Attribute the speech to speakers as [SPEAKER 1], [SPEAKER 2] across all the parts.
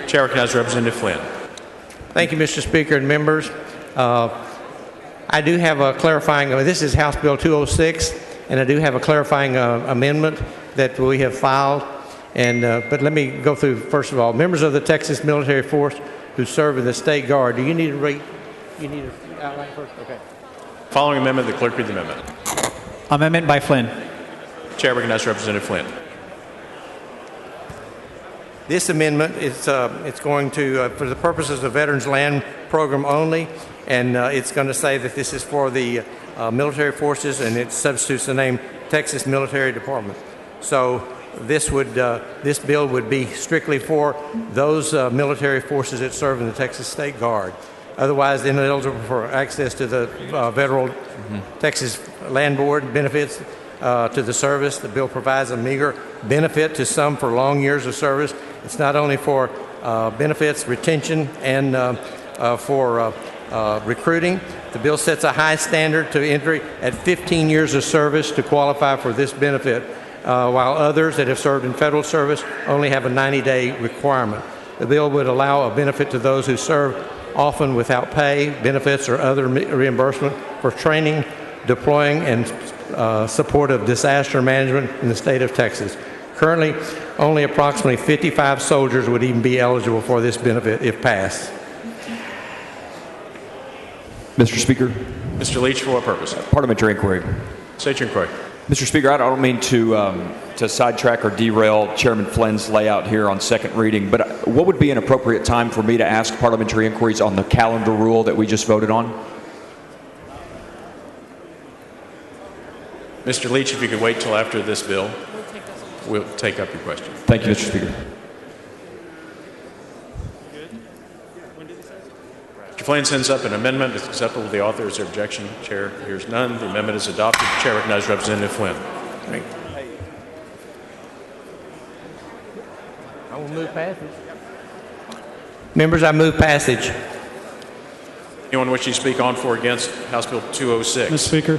[SPEAKER 1] Chair recognizes Representative Flynn.
[SPEAKER 2] Thank you, Mr. Speaker and members. I do have a clarifying, this is House Bill 206, and I do have a clarifying amendment that we have filed. But let me go through, first of all, members of the Texas military force who serve in the State Guard. Do you need to read? You need to outline first? Okay.
[SPEAKER 1] Following amendment, the clerk read the amendment.
[SPEAKER 3] Amendment by Flynn.
[SPEAKER 1] Chair recognizes Representative Flynn.
[SPEAKER 2] This amendment is it's going to, for the purposes of the Veterans Land Program only, and it's going to say that this is for the military forces, and it substitutes the name Texas Military Department. So this bill would be strictly for those military forces that serve in the Texas State Guard. Otherwise, they're ineligible for access to the federal Texas Land Board benefits to the service. The bill provides a meager benefit to some for long years of service. It's not only for benefits, retention, and for recruiting. The bill sets a high standard to entry at 15 years of service to qualify for this benefit, while others that have served in federal service only have a 90-day requirement. The bill would allow a benefit to those who serve often without pay, benefits, or other reimbursement for training, deploying, and support of disaster management in the state of Texas. Currently, only approximately 55 soldiers would even be eligible for this benefit if passed.
[SPEAKER 4] Mr. Speaker.
[SPEAKER 1] Mr. Leach, for what purpose?
[SPEAKER 4] Parliamentary inquiry.
[SPEAKER 1] State your inquiry.
[SPEAKER 4] Mr. Speaker, I don't mean to sidetrack or derail Chairman Flynn's layout here on second reading, but what would be an appropriate time for me to ask parliamentary inquiries on the calendar rule that we just voted on?
[SPEAKER 1] Mr. Leach, if you could wait till after this bill, we'll take up your question.
[SPEAKER 4] Thank you, Mr. Speaker.
[SPEAKER 1] Mr. Flynn sends up an amendment. It's acceptable to the author. Is there objection? Chair hears none. The amendment is adopted. The chair recognizes Representative Flynn.
[SPEAKER 2] I will move passage. Members, I move passage.
[SPEAKER 1] Anyone wishing to speak on for or against House Bill 206?
[SPEAKER 5] Mr. Speaker,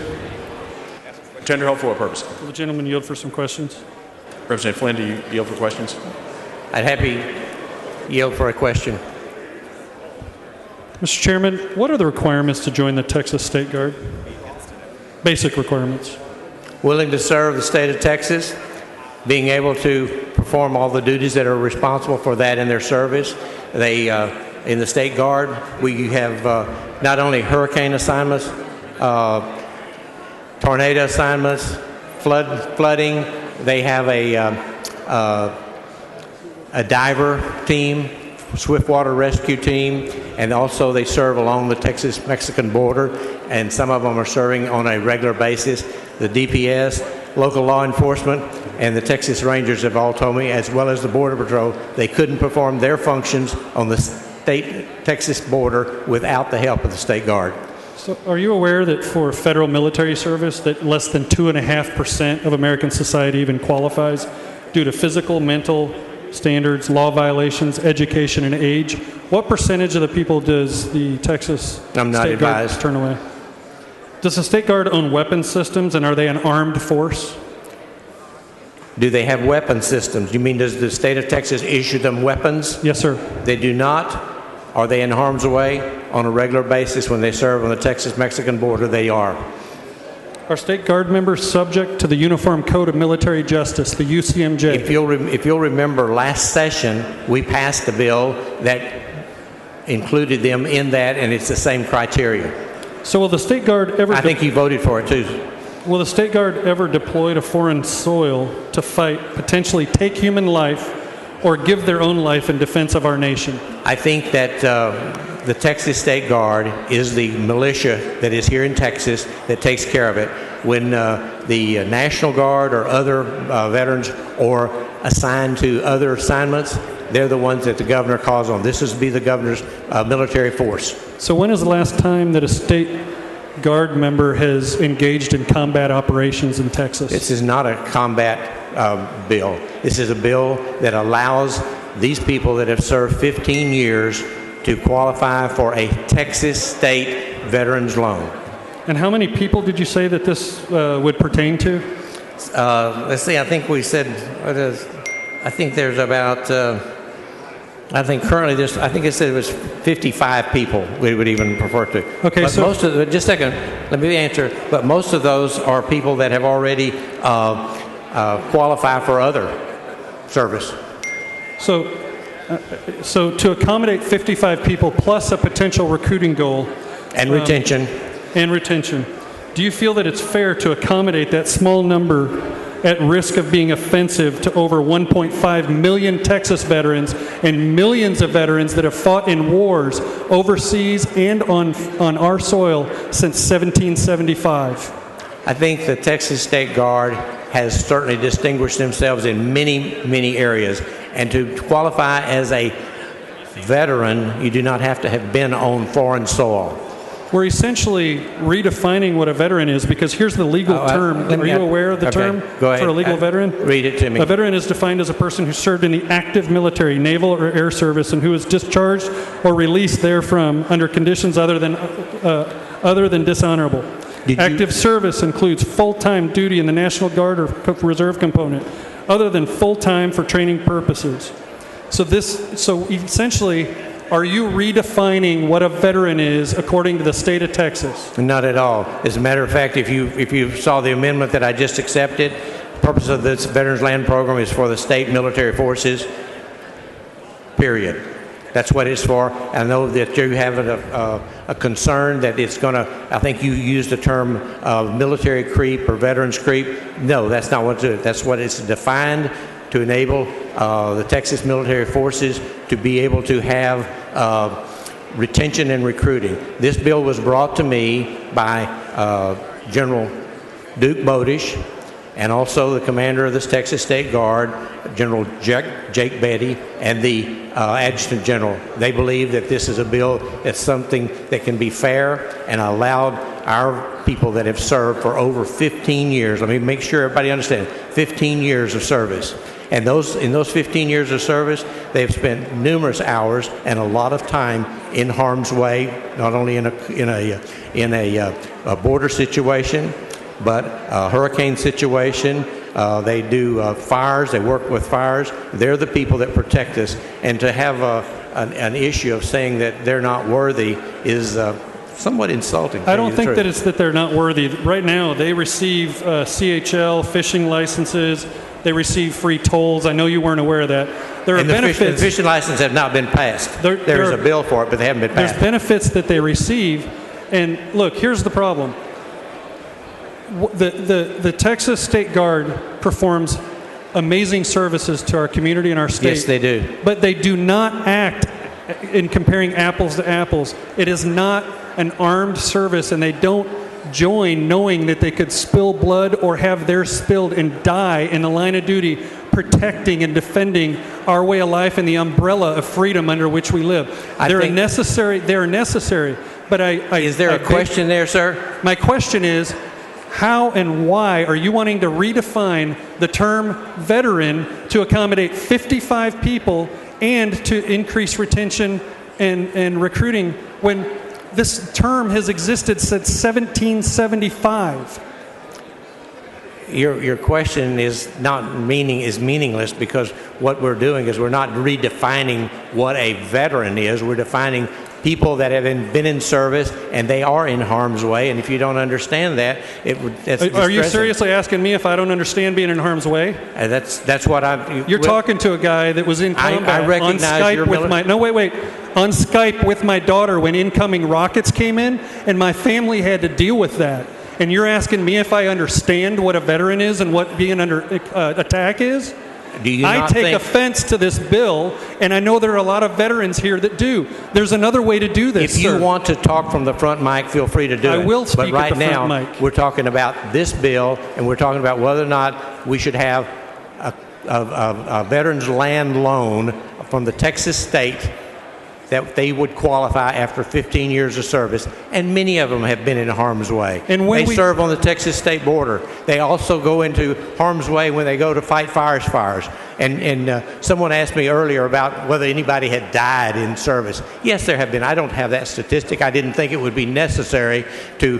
[SPEAKER 1] Tinderholt, for what purpose?
[SPEAKER 5] will the gentleman yield for some questions?
[SPEAKER 1] Representative Flynn, do you yield for questions?
[SPEAKER 2] I'd happy yield for a question.
[SPEAKER 5] Mr. Chairman, what are the requirements to join the Texas State Guard? Basic requirements.
[SPEAKER 2] Willing to serve the state of Texas, being able to perform all the duties that are responsible for that in their service. They, in the State Guard, we have not only hurricane assignments, tornado assignments, flooding. They have a diver team, swiftwater rescue team, and also they serve along the Texas-Mexican border, and some of them are serving on a regular basis. The DPS, local law enforcement, and the Texas Rangers have all told me, as well as the Border Patrol, they couldn't perform their functions on the state-Texas border without the help of the State Guard.
[SPEAKER 5] So are you aware that for federal military service that less than 2.5% of American society even qualifies due to physical, mental standards, law violations, education, and age? What percentage of the people does the Texas State Guard turn away? Does the State Guard own weapon systems, and are they an armed force?
[SPEAKER 2] Do they have weapon systems? You mean does the state of Texas issue them weapons?
[SPEAKER 5] Yes, sir.
[SPEAKER 2] They do not. Are they in harm's way on a regular basis when they serve on the Texas-Mexican border? They are.
[SPEAKER 5] Are State Guard members subject to the Uniform Code of Military Justice, the UCMJ?
[SPEAKER 2] If you'll remember, last session we passed a bill that included them in that, and it's the same criteria.
[SPEAKER 5] So will the State Guard ever...
[SPEAKER 2] I think you voted for it too.
[SPEAKER 5] Will the State Guard ever deploy to foreign soil to fight, potentially take human life, or give their own life in defense of our nation?
[SPEAKER 2] I think that the Texas State Guard is the militia that is here in Texas that takes care of it. When the National Guard or other veterans are assigned to other assignments, they're the ones that the governor calls on. This is to be the governor's military force.
[SPEAKER 5] So when is the last time that a State Guard member has engaged in combat operations in Texas?
[SPEAKER 2] This is not a combat bill. This is a bill that allows these people that have served 15 years to qualify for a Texas state veterans loan.
[SPEAKER 5] And how many people did you say that this would pertain to?
[SPEAKER 2] Let's see, I think we said, I think there's about I think currently I think it said it was 55 people we would even prefer to.
[SPEAKER 5] Okay,
[SPEAKER 2] but
[SPEAKER 5] so-
[SPEAKER 2] most of just a second, let me answer. But most of those are people that have already qualified for other service.
[SPEAKER 5] So, so to accommodate 55 people plus a potential recruiting goal
[SPEAKER 2] And retention.
[SPEAKER 5] do you feel that it's fair to accommodate that small number at risk of being offensive to over 1.5 million Texas veterans and millions of veterans that have fought in wars overseas and on our soil since 1775?
[SPEAKER 2] I think the Texas State Guard has certainly distinguished themselves in many, many areas. And to qualify as a veteran, you do not have to have been on foreign soil.
[SPEAKER 5] We're essentially redefining what a veteran is, because here's the legal term. Are you aware of the term
[SPEAKER 2] Go ahead.
[SPEAKER 5] for a legal veteran?
[SPEAKER 2] Read it to me.
[SPEAKER 5] A veteran is defined as a person who served in the active military, naval, or air service, and who is discharged or released therefrom under conditions other than dishonorable. Active service includes full-time duty in the National Guard or Reserve component, other than full-time for training purposes. So essentially, are you redefining what a veteran is according to the state of Texas?
[SPEAKER 2] Not at all. As a matter of fact, if you saw the amendment that I just accepted, the purpose of this Veterans Land Program is for the state military forces, period. That's what it's for. I know that you have a concern that it's going to, I think you used the term military creep or veterans creep. No, that's not what it is. That's what it's defined to enable the Texas military forces to be able to have retention and recruiting. This bill was brought to me by General Duke Bodish and also the commander of the Texas State Guard, General Jake Betty, and the Adjutant General. They believe that this is a bill that's something that can be fair and allowed our people that have served for over 15 years. Let me make sure everybody understands, 15 years of service. And in those 15 years of service, they've spent numerous hours and a lot of time in harm's way, not only in a border situation, but a hurricane situation. They do fires. They work with fires. They're the people that protect us. And to have an issue of saying that they're not worthy is somewhat insulting.
[SPEAKER 5] I don't think that it's that they're not worthy. Right now, they receive CHL fishing licenses. They receive free tolls. I know you weren't aware of that. There are benefits.
[SPEAKER 2] The fishing license have not been passed. There's a bill for it, but they haven't been passed.
[SPEAKER 5] There's benefits that they receive. And look, here's the problem. The Texas State Guard performs amazing services to our community and our state.
[SPEAKER 2] Yes, they do.
[SPEAKER 5] But they do not act in comparing apples to apples. It is not an armed service, and they don't join knowing that they could spill blood or have theirs spilled and die in the line of duty protecting and defending our way of life and the umbrella of freedom under which we live. They're necessary. But
[SPEAKER 2] is there a question there, sir?
[SPEAKER 5] My question is, how and why are you wanting to redefine the term veteran to accommodate 55 people and to increase retention and recruiting when this term has existed since 1775?
[SPEAKER 2] Your question is meaningless, because what we're doing is we're not redefining what a veteran is. We're defining people that have been in service and they are in harm's way. And if you don't understand that, that's
[SPEAKER 5] Are you seriously asking me if I don't understand being in harm's way?
[SPEAKER 2] That's what I'm.
[SPEAKER 5] You're talking to a guy that was in combat
[SPEAKER 2] I recognize
[SPEAKER 5] on Skype with my. No, wait. On Skype with my daughter when incoming rockets came in, and my family had to deal with that. And you're asking me if I understand what a veteran is and what being under attack is? I take offense to this bill, and I know there are a lot of veterans here that do. There's another way to do this.
[SPEAKER 2] If you want to talk from the front mic, feel free to do it.
[SPEAKER 5] I will speak
[SPEAKER 2] at
[SPEAKER 5] the front mic.
[SPEAKER 2] But right now, we're talking about this bill, and we're talking about whether or not we should have a veterans land loan from the Texas state that they would qualify after 15 years of service, and many of them have been in harm's way.
[SPEAKER 5] And when
[SPEAKER 2] they serve on the Texas state border. They also go into harm's way when they go to fight fires. And someone asked me earlier about whether anybody had died in service. Yes, there have been. I don't have that statistic. I didn't think it would be necessary to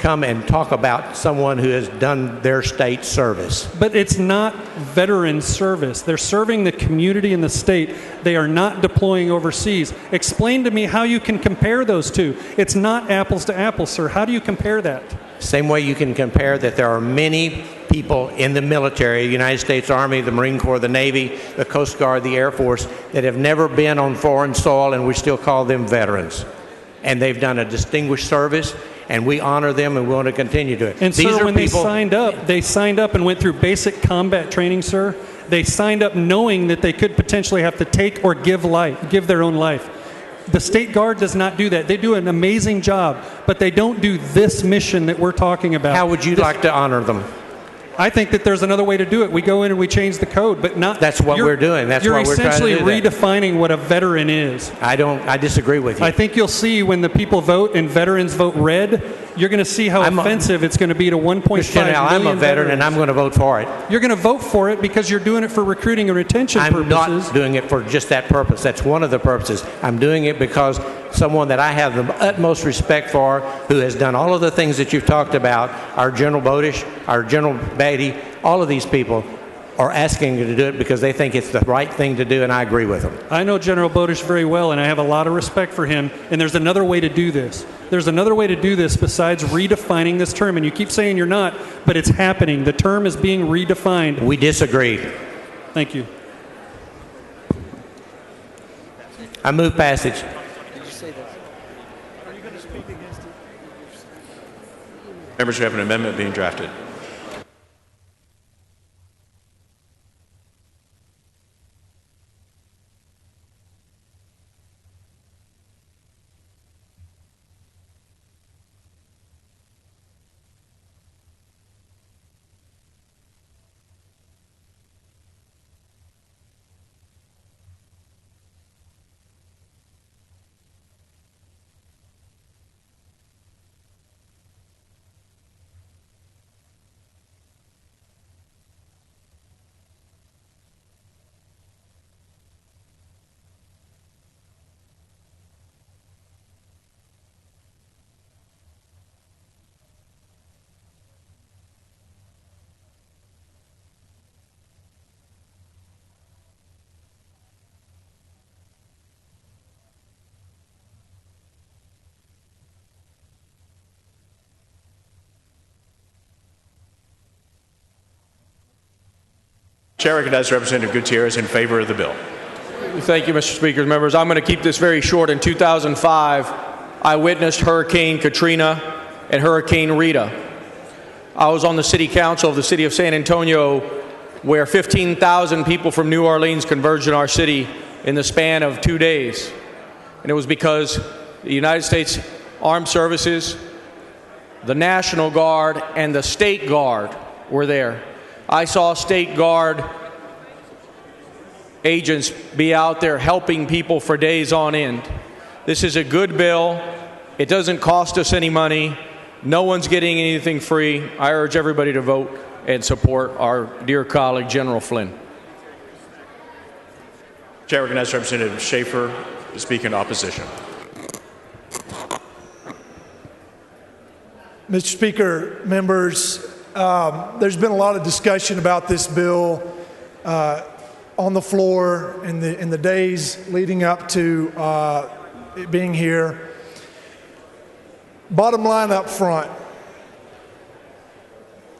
[SPEAKER 2] come and talk about someone who has done their state service.
[SPEAKER 5] But it's not veteran service. They're serving the community and the state. They are not deploying overseas. Explain to me how you can compare those two. It's not apples to apples, sir. How do you compare that?
[SPEAKER 2] Same way you can compare that there are many people in the military, the United States Army, the Marine Corps, the Navy, the Coast Guard, the Air Force, that have never been on foreign soil, and we still call them veterans. And they've done a distinguished service, and we honor them and we want to continue to it.
[SPEAKER 5] And sir, when they signed up and went through basic combat training, sir. They signed up knowing that they could potentially have to take or give their own life. The State Guard does not do that. They do an amazing job, but they don't do this mission that we're talking about.
[SPEAKER 2] How would you like to honor them?
[SPEAKER 5] I think that there's another way to do it. We go in and we change the code, but not.
[SPEAKER 2] That's what we're doing. That's why we're trying to do that.
[SPEAKER 5] You're essentially redefining what a veteran is.
[SPEAKER 2] I disagree with you.
[SPEAKER 5] I think you'll see when the people vote and veterans vote red, you're going to see how offensive it's going to be to 1.5 million
[SPEAKER 2] I'm a veteran
[SPEAKER 5] veterans.
[SPEAKER 2] and I'm going to vote for it.
[SPEAKER 5] You're going to vote for it because you're doing it for recruiting and retention purposes.
[SPEAKER 2] I'm not doing it for just that purpose. That's one of the purposes. I'm doing it because someone that I have the utmost respect for, who has done all of the things that you've talked about, our General Bodish, our General Beatty, all of these people are asking you to do it because they think it's the right thing to do, and I agree with them.
[SPEAKER 5] I know General Bodish very well, and I have a lot of respect for him, and there's another way to do this. There's another way to do this besides redefining this term, and you keep saying you're not, but it's happening. The term is being redefined.
[SPEAKER 2] We disagree.
[SPEAKER 5] Thank you.
[SPEAKER 2] I move passage.
[SPEAKER 1] Members, we have an amendment being drafted. Chair recognizes Representative Gutierrez in favor of the bill.
[SPEAKER 6] Thank you, Mr. Speaker. Members, I'm going to keep this very short. In 2005, I witnessed Hurricane Katrina and Hurricane Rita. I was on the City Council of the City of San Antonio, where 15,000 people from New Orleans converged in our city in the span of 2 days. And it was because the United States Armed Services, the National Guard, and the State Guard were there. I saw State Guard agents be out there helping people for days on end. This is a good bill. It doesn't cost us any money. No one's getting anything free. I urge everybody to vote and support our dear colleague, General Flynn.
[SPEAKER 1] Chair recognizes Representative Schaefer to speak in opposition.
[SPEAKER 7] Mr. Speaker, members, there's been a lot of discussion about this bill on the floor in the days leading up to it being here. Bottom line up front,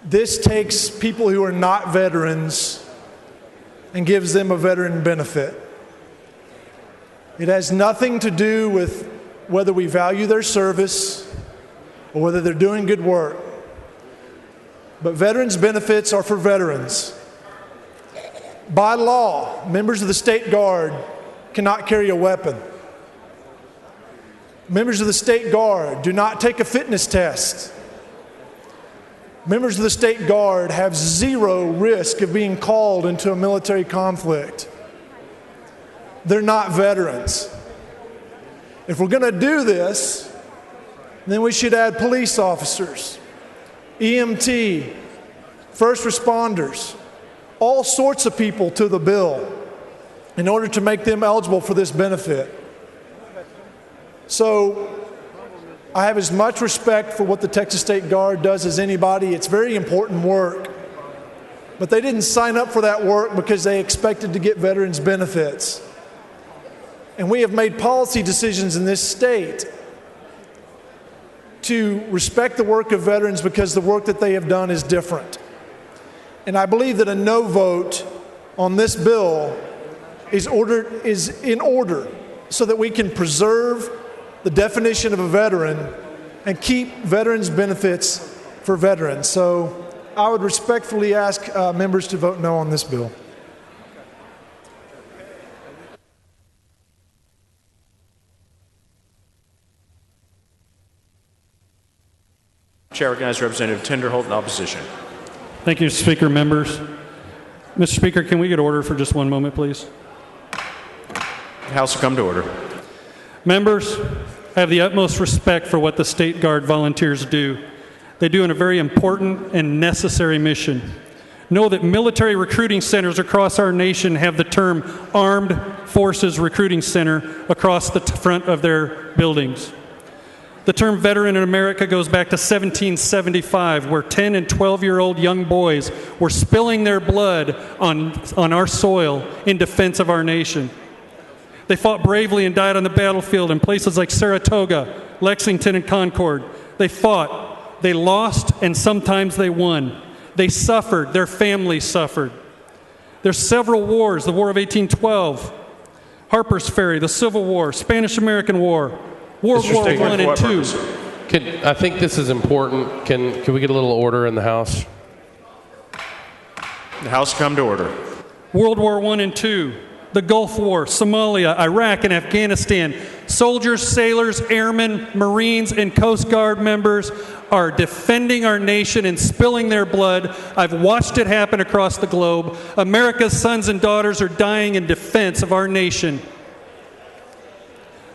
[SPEAKER 7] this takes people who are not veterans and gives them a veteran benefit. It has nothing to do with whether we value their service or whether they're doing good work. But veterans' benefits are for veterans. By law, members of the State Guard cannot carry a weapon. Members of the State Guard do not take a fitness test. Members of the State Guard have zero risk of being called into a military conflict. They're not veterans. If we're going to do this, then we should add police officers, EMT, first responders, all sorts of people to the bill in order to make them eligible for this benefit. So I have as much respect for what the Texas State Guard does as anybody. It's very important work. But they didn't sign up for that work because they expected to get veterans benefits. And we have made policy decisions in this state to respect the work of veterans because the work that they have done is different. And I believe that a no vote on this bill is in order so that we can preserve the definition of a veteran and keep veterans benefits for veterans. So I would respectfully ask members to vote no on this bill.
[SPEAKER 1] Chair recognizes Representative Tinderholt in opposition.
[SPEAKER 5] Thank you, Mr. Speaker. Members. Mr. Speaker, can we get order for just one moment, please?
[SPEAKER 1] The House will come to order.
[SPEAKER 5] Members, I have the utmost respect for what the State Guard volunteers do. They do a very important and necessary mission. Know that military recruiting centers across our nation have the term Armed Forces Recruiting Center across the front of their buildings. The term veteran in America goes back to 1775, where 10 and 12-year-old young boys were spilling their blood on our soil in defense of our nation. They fought bravely and died on the battlefield in places like Saratoga, Lexington, and Concord. They fought, they lost, and sometimes they won. They suffered, their families suffered. There's several wars, the War of 1812, Harper's Ferry, the Civil War, Spanish-American War, World
[SPEAKER 1] Mr.
[SPEAKER 5] War
[SPEAKER 1] Speaker,
[SPEAKER 5] I
[SPEAKER 1] for
[SPEAKER 5] and
[SPEAKER 1] what
[SPEAKER 5] II.
[SPEAKER 1] purpose?
[SPEAKER 8] I think this is important. Can we get a little order in the House?
[SPEAKER 1] The House will come to order.
[SPEAKER 5] World War I and II, the Gulf War, Somalia, Iraq, and Afghanistan. Soldiers, sailors, airmen, Marines, and Coast Guard members are defending our nation and spilling their blood. I've watched it happen across the globe. America's sons and daughters are dying in defense of our nation.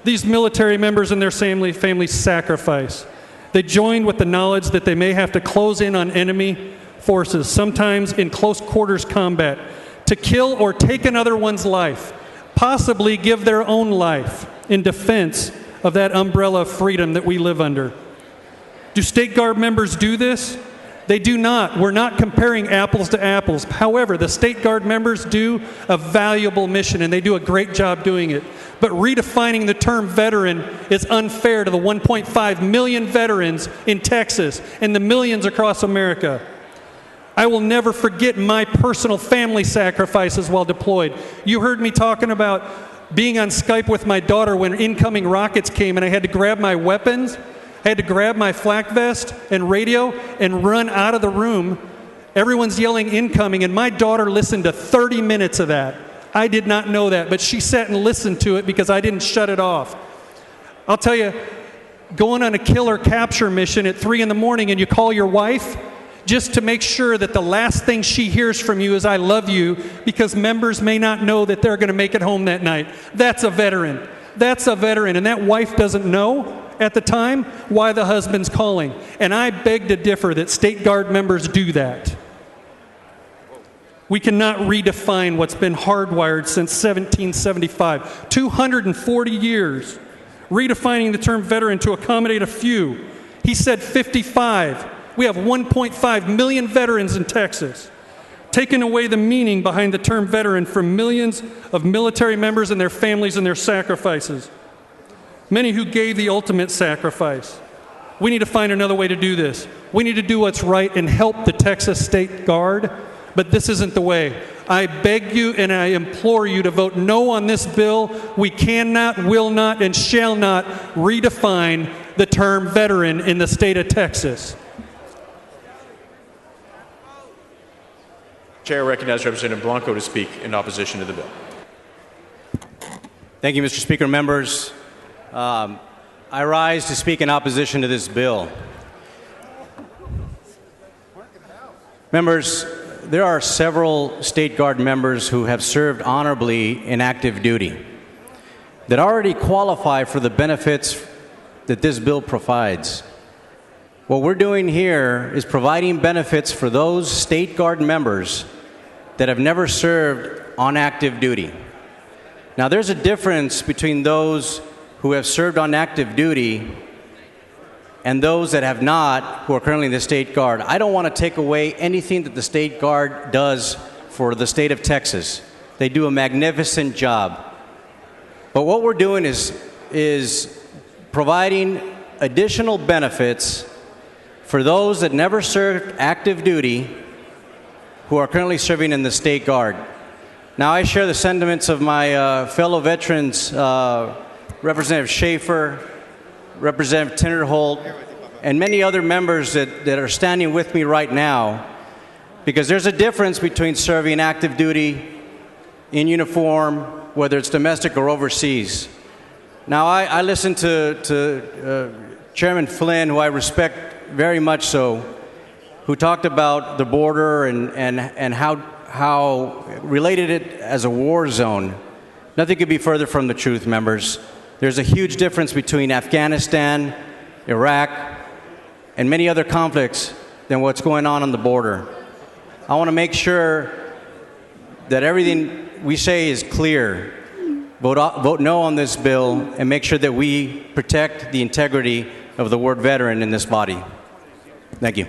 [SPEAKER 5] These military members and their family sacrifice. They join with the knowledge that they may have to close in on enemy forces, sometimes in close quarters combat, to kill or take another one's life, possibly give their own life in defense of that umbrella of freedom that we live under. Do State Guard members do this? They do not. We're not comparing apples to apples. However, the State Guard members do a valuable mission, and they do a great job doing it. But redefining the term veteran is unfair to the 1.5 million veterans in Texas and the millions across America. I will never forget my personal family sacrifices while deployed. You heard me talking about being on Skype with my daughter when incoming rockets came and I had to grab my weapons. I had to grab my flak vest and radio and run out of the room. Everyone's yelling incoming, and my daughter listened to 30 minutes of that. I did not know that, but she sat and listened to it because I didn't shut it off. I'll tell you, going on a kill or capture mission at 3 in the morning and you call your wife just to make sure that the last thing she hears from you is, "I love you," because members may not know that they're going to make it home that night. That's a veteran. That's a veteran, and that wife doesn't know at the time why the husband's calling. And I beg to differ that State Guard members do that. We cannot redefine what's been hardwired since 1775. 240 years. Redefining the term veteran to accommodate a few. He said 55. We have 1.5 million veterans in Texas. Taking away the meaning behind the term veteran from millions of military members and their families and their sacrifices. Many who gave the ultimate sacrifice. We need to find another way to do this. We need to do what's right and help the Texas State Guard, but this isn't the way. I beg you and I implore you to vote no on this bill. We cannot, will not, and shall not redefine the term veteran in the state of Texas.
[SPEAKER 1] Chair recognizes Representative Blanco to speak in opposition to the bill.
[SPEAKER 9] Thank you, Mr. Speaker. Members, I rise to speak in opposition to this bill. Members, there are several State Guard members who have served honorably in active duty that already qualify for the benefits that this bill provides. What we're doing here is providing benefits for those State Guard members that have never served on active duty. Now, there's a difference between those who have served on active duty and those that have not, who are currently in the State Guard. I don't want to take away anything that the State Guard does for the state of Texas. They do a magnificent job. But what we're doing is providing additional benefits for those that never served active duty who are currently serving in the State Guard. Now, I share the sentiments of my fellow veterans, Representative Schaefer, Representative Tinderholt, and many other members that are standing with me right now, because there's a difference between serving active duty in uniform, whether it's domestic or overseas. Now, I listened to Chairman Flynn, who I respect very much so, who talked about the border and how related it as a war zone. Nothing could be further from the truth, members. There's a huge difference between Afghanistan, Iraq, and many other conflicts than what's going on the border. I want to make sure that everything we say is clear. Vote no on this bill and make sure that we protect the integrity of the word veteran in this body. Thank you.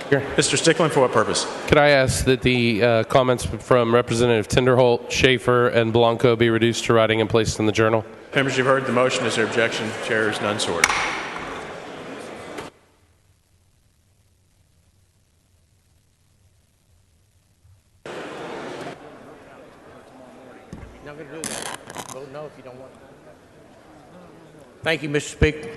[SPEAKER 1] Mr. Stickland, for what purpose?
[SPEAKER 8] Could I ask that the comments from Representative Tinderholt, Schaefer, and Blanco be reduced to writing and placed in the journal?
[SPEAKER 1] Members, you've heard the motion. Is there objection? Chair is none, so ordered.
[SPEAKER 10] Thank you, Mr. Speaker.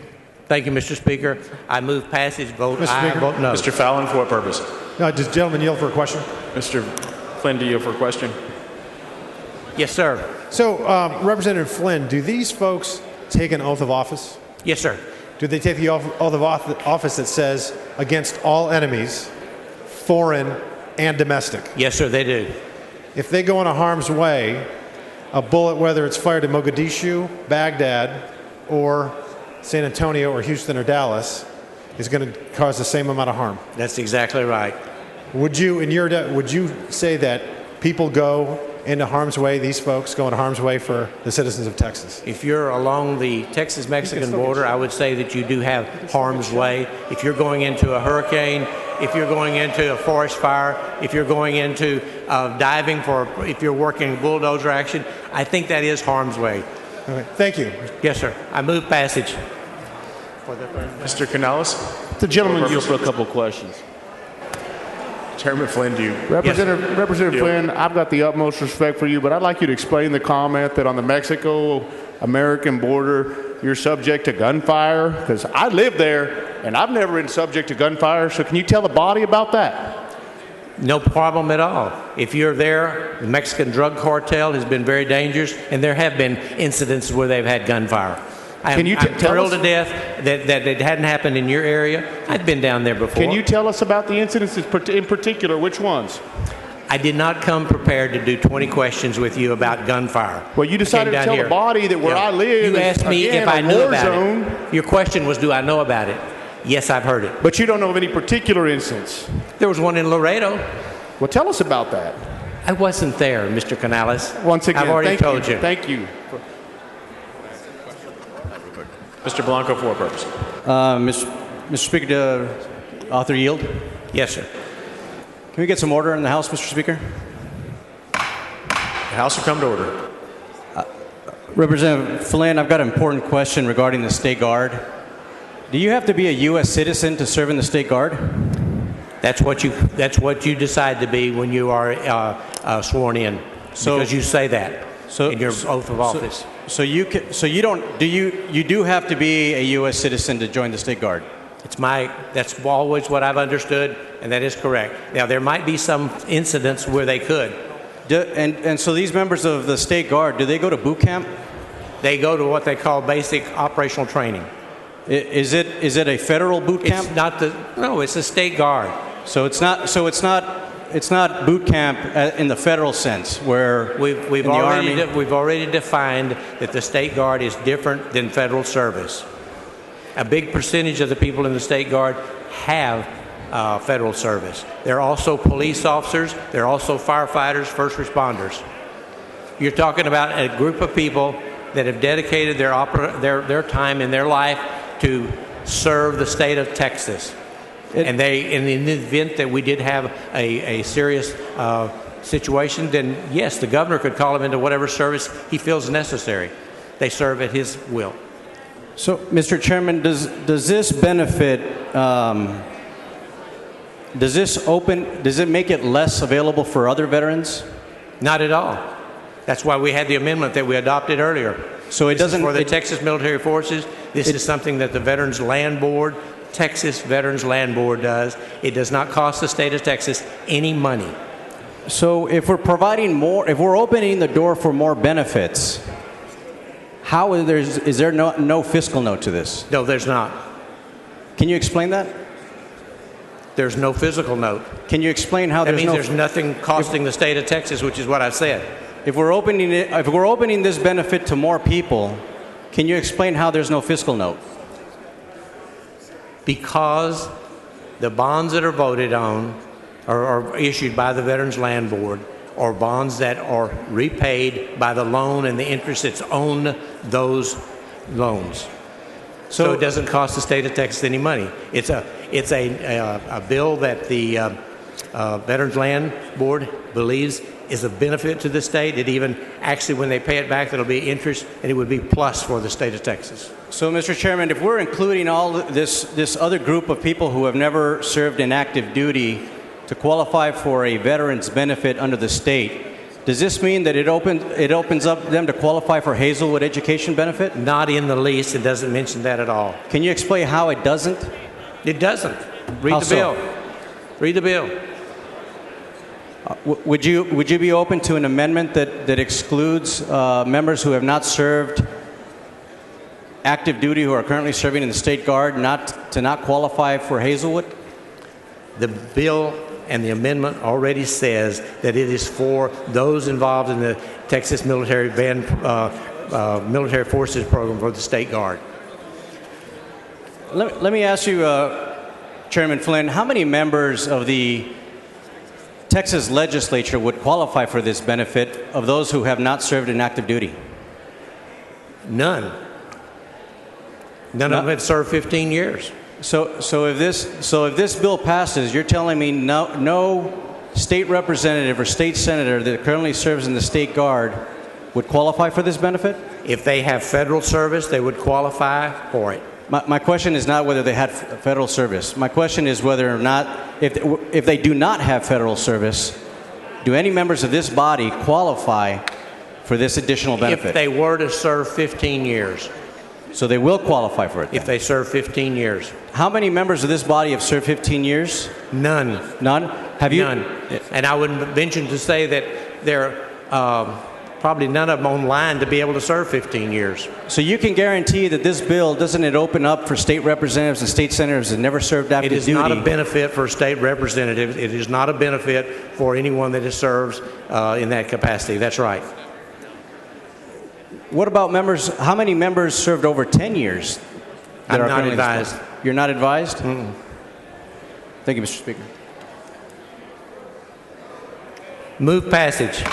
[SPEAKER 10] Thank you, Mr. Speaker. I move passage. Vote aye. Vote no.
[SPEAKER 1] Mr. Fallon, for what purpose?
[SPEAKER 11] Does the gentleman yield for a question?
[SPEAKER 1] Mr. Flynn, do you yield for a question?
[SPEAKER 10] Yes, sir.
[SPEAKER 11] So, Representative Flynn, do these folks take an oath of office?
[SPEAKER 10] Yes, sir.
[SPEAKER 11] Do they take the oath of office that says against all enemies, foreign and domestic?
[SPEAKER 10] Yes, sir, they do.
[SPEAKER 11] If they go into harm's way, a bullet, whether it's fired in Mogadishu, Baghdad, or San Antonio or Houston or Dallas, is going to cause the same amount of harm.
[SPEAKER 10] That's exactly right.
[SPEAKER 11] Would you say that people go into harm's way, these folks go into harm's way for the citizens of Texas?
[SPEAKER 10] If you're along the Texas-Mexican border, I would say that you do have harm's way. If you're going into a hurricane, if you're going into a forest fire, if you're going into diving if you're working bulldozer action, I think that is harm's way.
[SPEAKER 11] Okay. Thank you.
[SPEAKER 10] Yes, sir. I move passage.
[SPEAKER 1] Mr. Canales?
[SPEAKER 12] The gentleman yield for a couple of questions.
[SPEAKER 1] Chairman Flynn, do you?
[SPEAKER 12] Representative Flynn, I've got the utmost respect for you, but I'd like you to explain the comment that on the Mexico-American border, you're subject to gunfire, because I live there, and I've never been subject to gunfire, so can you tell the body about that?
[SPEAKER 10] No problem at all. If you're there, the Mexican drug cartel has been very dangerous, and there have been incidents where they've had gunfire. I'm thrilled to death that it hadn't happened in your area. I've been down there before.
[SPEAKER 12] Can you tell us about the incidents in particular? Which ones?
[SPEAKER 10] I did not come prepared to do 20 questions with you about gunfire.
[SPEAKER 12] Well, you decided to tell the body that where I live
[SPEAKER 10] you asked me
[SPEAKER 12] again,
[SPEAKER 10] if I knew about
[SPEAKER 12] zone.
[SPEAKER 10] it. Your question was, do I know about it? Yes, I've heard it.
[SPEAKER 12] But you don't know of any particular instance?
[SPEAKER 10] There was one in Laredo.
[SPEAKER 12] Well, tell us about that.
[SPEAKER 10] I wasn't there, Mr. Canales.
[SPEAKER 12] Once again,
[SPEAKER 10] I've already told you.
[SPEAKER 12] Thank you.
[SPEAKER 1] Mr. Blanco, for what purpose?
[SPEAKER 9] Mr. Speaker, author yield?
[SPEAKER 10] Yes, sir.
[SPEAKER 9] we get some order in the House, Mr. Speaker?
[SPEAKER 1] The House will come to order.
[SPEAKER 9] Representative Flynn, I've got an important question regarding the State Guard. Do you have to be a U.S. citizen to serve in the State Guard?
[SPEAKER 10] That's what you decide to be when you are sworn in, because you say that in your oath of office.
[SPEAKER 9] So you do have to be a U.S. citizen to join the State Guard?
[SPEAKER 10] That's always what I've understood, and that is correct. Now, there might be some incidents where they could.
[SPEAKER 9] And so these members of the State Guard, do they go to boot camp?
[SPEAKER 10] They go to what they call basic operational training.
[SPEAKER 9] Is it a federal boot camp?
[SPEAKER 10] It's a State Guard.
[SPEAKER 9] So it's not boot camp in the federal sense, where
[SPEAKER 10] we've already defined that the State Guard is different than federal service. A big percentage of the people in the State Guard have federal service. They're also police officers. They're also firefighters, first responders. You're talking about a group of people that have dedicated their time in their life to serve the state of Texas. And in the event that we did have a serious situation, then yes, the governor could call them into whatever service he feels necessary. They serve at his will.
[SPEAKER 9] So, Mr. Chairman, does this benefit, does it make it less available for other veterans?
[SPEAKER 10] Not at all. That's why we had the amendment that we adopted earlier.
[SPEAKER 9] So it doesn't,
[SPEAKER 10] for the Texas Military Forces, this is something that the Veterans Land Board, Texas Veterans Land Board does. It does not cost the state of Texas any money.
[SPEAKER 9] So if we're providing more, if we're opening the door for more benefits, how is there no fiscal note to this?
[SPEAKER 10] No, there's not.
[SPEAKER 9] Can you explain that?
[SPEAKER 10] There's no fiscal note.
[SPEAKER 9] Can you explain how
[SPEAKER 10] that means there's nothing costing the state of Texas, which is what I said.
[SPEAKER 9] If we're opening this benefit to more people, can you explain how there's no fiscal note?
[SPEAKER 10] Because the bonds that are voted on are issued by the Veterans Land Board, or bonds that are repaid by the loan and the interest that's on those loans. So it doesn't cost the state of Texas any money. It's a bill that the Veterans Land Board believes is a benefit to the state. It even actually, when they pay it back, it'll be interest, and it would be plus for the state of Texas.
[SPEAKER 9] So, Mr. Chairman, if we're including all this other group of people who have never served in active duty to qualify for a veteran's benefit under the state, does this mean that it opens up them to qualify for Hazelwood education benefit?
[SPEAKER 10] Not in the least. It doesn't mention that at all.
[SPEAKER 9] Can you explain how it doesn't?
[SPEAKER 10] It doesn't. Read the bill. Read the bill.
[SPEAKER 9] Would you be open to an amendment that excludes members who have not served active duty, who are currently serving in the State Guard, not qualify for Hazelwood?
[SPEAKER 10] The bill and the amendment already says that it is for those involved in the Texas Military Military Forces program for the State Guard.
[SPEAKER 9] Let me ask you, Chairman Flynn, how many members of the Texas legislature would qualify for this benefit of those who have not served in active duty?
[SPEAKER 10] None. None of them have served 15 years.
[SPEAKER 9] So if this bill passes, you're telling me no state representative or state senator that currently serves in the State Guard would qualify for this benefit?
[SPEAKER 10] If they have federal service, they would qualify for it.
[SPEAKER 9] My question is not whether they had federal service. My question is whether or not, if they do not have federal service, do any members of this body qualify for this additional benefit?
[SPEAKER 10] If they were to serve 15 years.
[SPEAKER 9] So they will qualify for it then?
[SPEAKER 10] If they serve 15 years.
[SPEAKER 9] How many members of this body have served 15 years?
[SPEAKER 10] None.
[SPEAKER 9] None? Have you?
[SPEAKER 10] None. And I would venture to say that there probably none of them online to be able to serve 15 years.
[SPEAKER 9] So you can guarantee that this bill, doesn't it open up for state representatives and state senators that never served active duty?
[SPEAKER 10] It is not a benefit for state representatives. It is not a benefit for anyone that serves in that capacity. That's right.
[SPEAKER 9] What about members? How many members served over 10 years?
[SPEAKER 10] I'm not advised.
[SPEAKER 9] You're not advised?
[SPEAKER 10] Mm-mm.
[SPEAKER 9] Thank you, Mr. Speaker.
[SPEAKER 10] Move passage.